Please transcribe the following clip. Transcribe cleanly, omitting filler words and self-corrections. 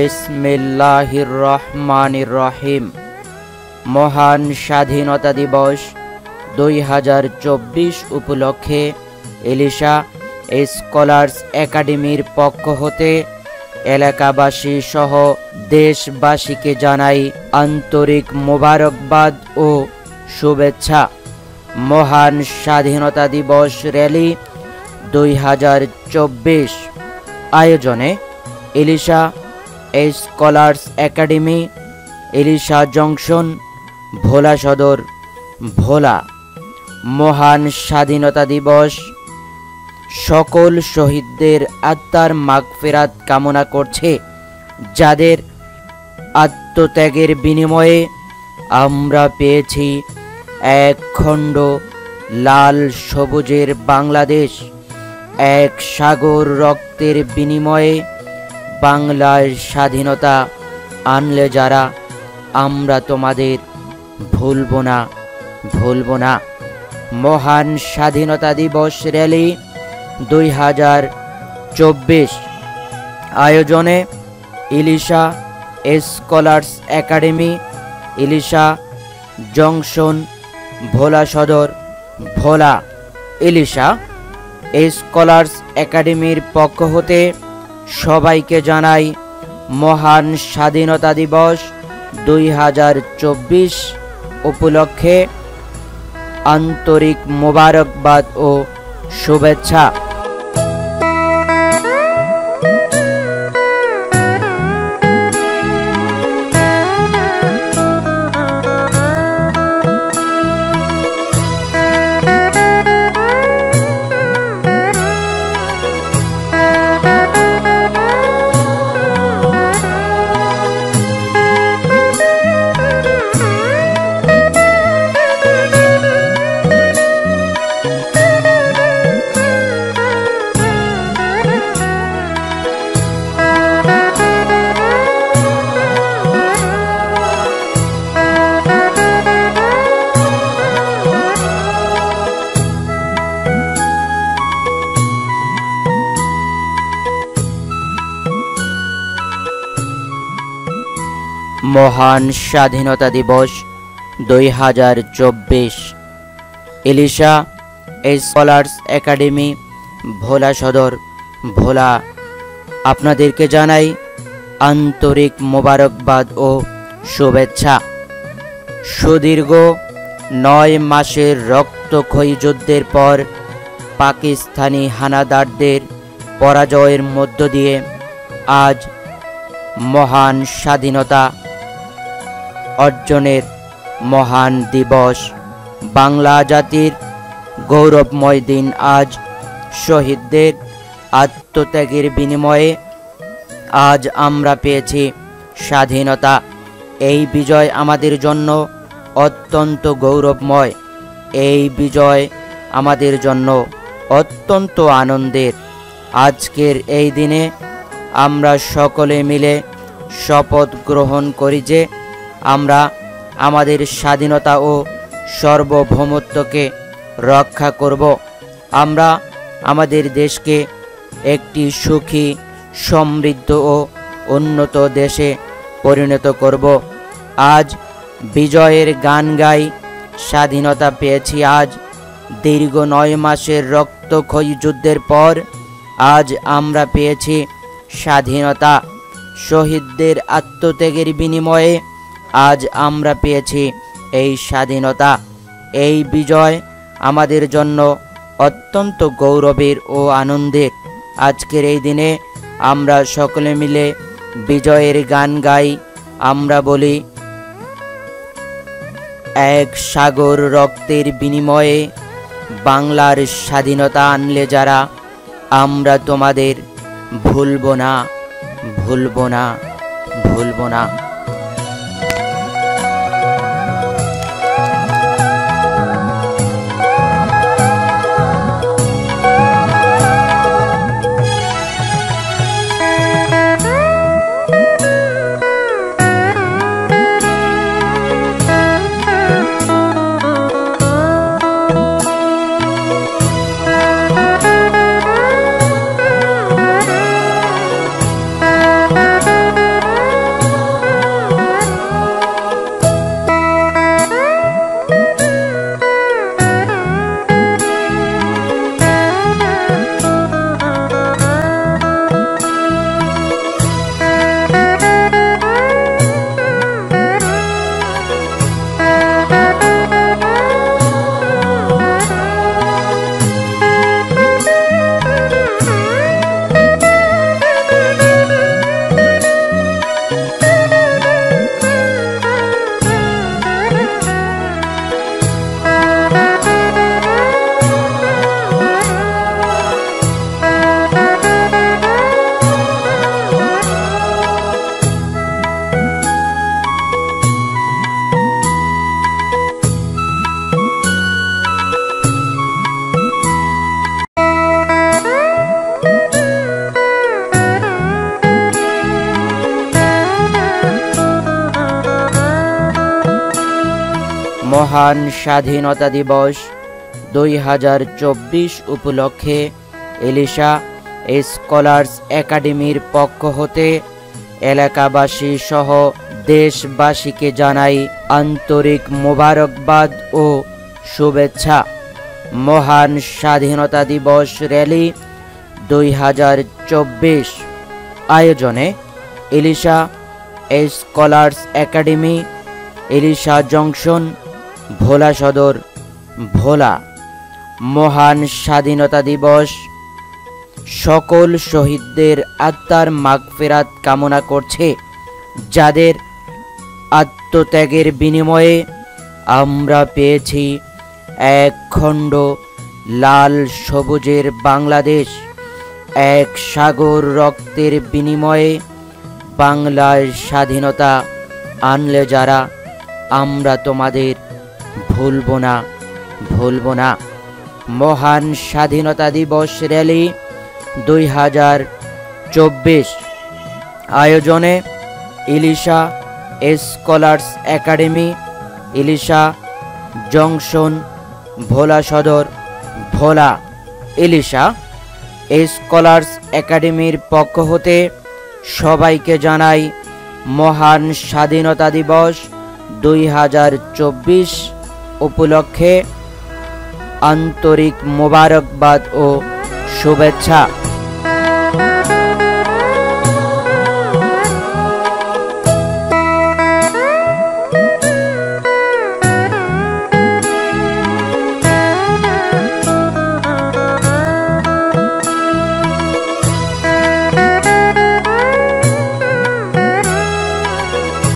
বিসমিল্লাহির রহমানির রহিম। মহান স্বাধীনতা দিবস 2024 উপলক্ষে এলিশা স্কলার্স একাডেমির পক্ষ হতে এলাকাবাসী সহ দেশবাসীকে জানাই আন্তরিক মোবারকবাদ ও শুভেচ্ছা। মহান স্বাধীনতা দিবস র্যালি 2024 আয়োজনে Ilisha scholars academy, Ilisha junction, Bhola Sadar, Bhola. মহান স্বাধীনতা দিবস সকল শহীদদের আত্মার মাগফিরাত কামনা করছে, যাদের আত্মত্যাগের বিনিময়ে আমরা পেয়েছি এক খণ্ড লাল সবুজের বাংলাদেশ। এক সাগর রক্তের বিনিময়ে বাংলার স্বাধীনতা আনলে যারা, আমরা তোমাদের ভুলব না, ভুলব না। মহান স্বাধীনতা দিবস র্যালি 2024 আয়োজনে Ilisha scholars academy, Ilisha junction, Bhola Sadar, Bhola. Alisha scholars একাডেমির পক্ষ হতে সবাইকে জানাই মহান স্বাধীনতা দিবস 2024 উপলক্ষে আন্তরিক মোবারকবাদ ও শুভেচ্ছা। মহান স্বাধীনতা দিবস 2024 এলিশা স্কলার্স একাডেমি, ভোলা সদর, ভোলা। আপনাদেরকে জানাই আন্তরিক মোবারকবাদ ও শুভেচ্ছা। সুদীর্ঘ 9 মাসের রক্তক্ষয়ী যুদ্ধের পর পাকিস্তানি হানাদারদের পরাজয়ের মধ্য দিয়ে আজ মহান স্বাধীনতা অর্জনের মহান দিবস। বাংলা জাতির গৌরবময় দিন আজ। শহীদদের আত্মত্যাগের বিনিময়ে আজ আমরা পেয়েছি স্বাধীনতা। এই বিজয় আমাদের জন্য অত্যন্ত গৌরবময়। এই বিজয় আমাদের জন্য অত্যন্ত আনন্দের। আজকের এই দিনে আমরা সকলে মিলে শপথ গ্রহণ করি যে আমরা আমাদের স্বাধীনতা ও সার্বভৌমত্বকে রক্ষা করব। আমরা আমাদের দেশকে একটি সুখী, সমৃদ্ধ ও উন্নত দেশে পরিণত করব। আজ বিজয়ের গান গাই। স্বাধীনতা পেয়েছি আজ। দীর্ঘ 9 মাসের রক্তক্ষয়ী যুদ্ধের পর আজ আমরা পেয়েছি স্বাধীনতা। শহীদদের আত্মত্যাগের বিনিময়ে আজ আমরা পেয়েছি এই স্বাধীনতা। এই বিজয় আমাদের জন্য অত্যন্ত গৌরবের ও আনন্দের। আজকের এই দিনে আমরা সকলে মিলে বিজয়ের গান গাই। আমরা বলি, এক সাগর রক্তের বিনিময়ে বাংলার স্বাধীনতা আনলে যারা, আমরা তোমাদের ভুলব না, ভুলব না, ভুলব না। মহান স্বাধীনতা দিবস 2024 উপলক্ষে এলিশা স্কলার্স একাডেমির পক্ষ হতে এলাকাবাসী সহ দেশবাসীকে জানাই আন্তরিক মোবারকবাদ ও শুভেচ্ছা। মহান স্বাধীনতা দিবস র্যালি 2024 আয়োজনে Ilisha scholars academy, Ilisha junction, Bhola Sadar, Bhola. মহান স্বাধীনতা দিবস সকল শহীদদের আত্মার মাগফিরাত কামনা করছে, যাদের আত্মত্যাগের বিনিময়ে আমরা পেয়েছি এক খণ্ড লাল সবুজের বাংলাদেশ। এক সাগর রক্তের বিনিময়ে বাংলার স্বাধীনতা আনলে যারা, আমরা তোমাদের ভুলব না, ভুলব না। মহান স্বাধীনতা দিবস র্যালি 2024 আয়োজনে Ilisha scholars academy, Ilisha junction, Bhola Sadar, Bhola. Alisha scholars একাডেমির পক্ষ হতে সবাইকে জানাই মহান স্বাধীনতা দিবস 2024 উপলক্ষে আন্তরিক মোবারকবাদ ও শুভেচ্ছা।